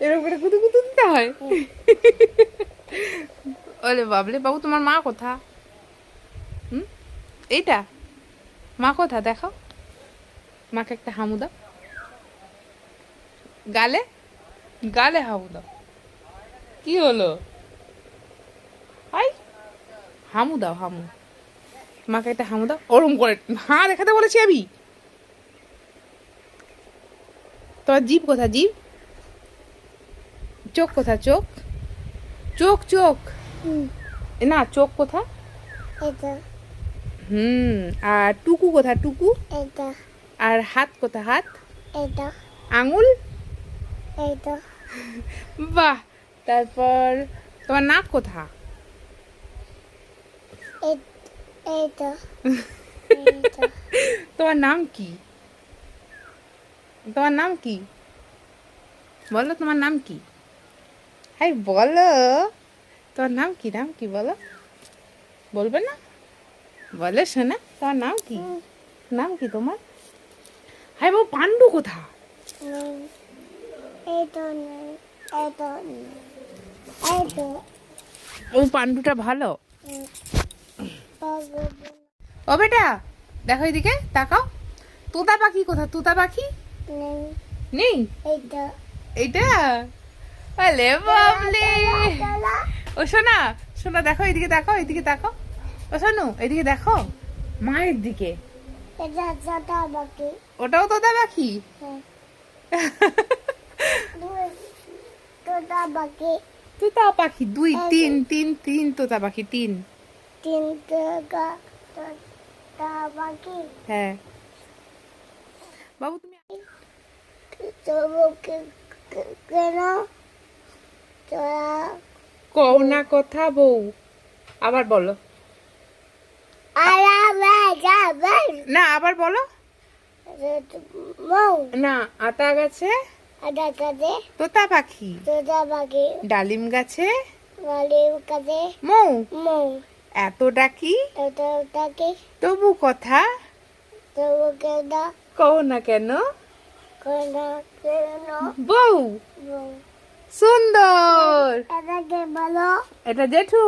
এরকম করে কুতু কুতু দিতে হয়। ওরে বাবলে বাবু, তোমার মা কোথা? এইটা মা কোথা দেখো, মাকে একটা হামু দাও, গালে গালে হামু দাও। কি হলো? হাই, হামু দাও, হামু। মাকে একটা হামু দাও, ওরম করে হাঁ দেখাতে বলেছি আমি। তোমার জিভ কোথা? জিভ, চোখ কোথা? চোখ, চোখ চোখ না, চোখ কোথা? আর টুকু কোথা? টুকু। আর হাত কোথা? হাত, আঙুল। বাহ। তারপর তোমার নাক কোথা? তোমার নাম কি? তোমার নাম কি বলো? তোমার নাম কি? হাই বলো, তোমার নাম কি? নাম কি বলো? বলবে না? বলে শোনা, তোমার নাম কি? নাম কি তোমার? হাই বাবু, পান্ডু কোথা? ও পান্ডুটা ভালো। ও বেটা, দেখো এদিকে তাকাও। তোতা পাখি কোথা? তোতা পাখি নেই। এইটা আলে বাবলে। ও শোনা, শোনা দেখো এদিকে, দেখো এদিকে, দেখো। ও শোনো এদিকে দেখো, মায়ের দিকে। ওটাও তোতা পাখি? তোতা পাখি দুই, তিন তিন তিন তোতা পাখি, তিন। হ্যাঁ বাবু, তুমি কও না কথা বউ, আবার বলো না, আবার বলো না। আতা গাছে তোতা পাখি, ডালিম গাছে মৌ, এত ডাকি তবু কথা কও না কেন বউ। সুন্দর। এটা জেঠু।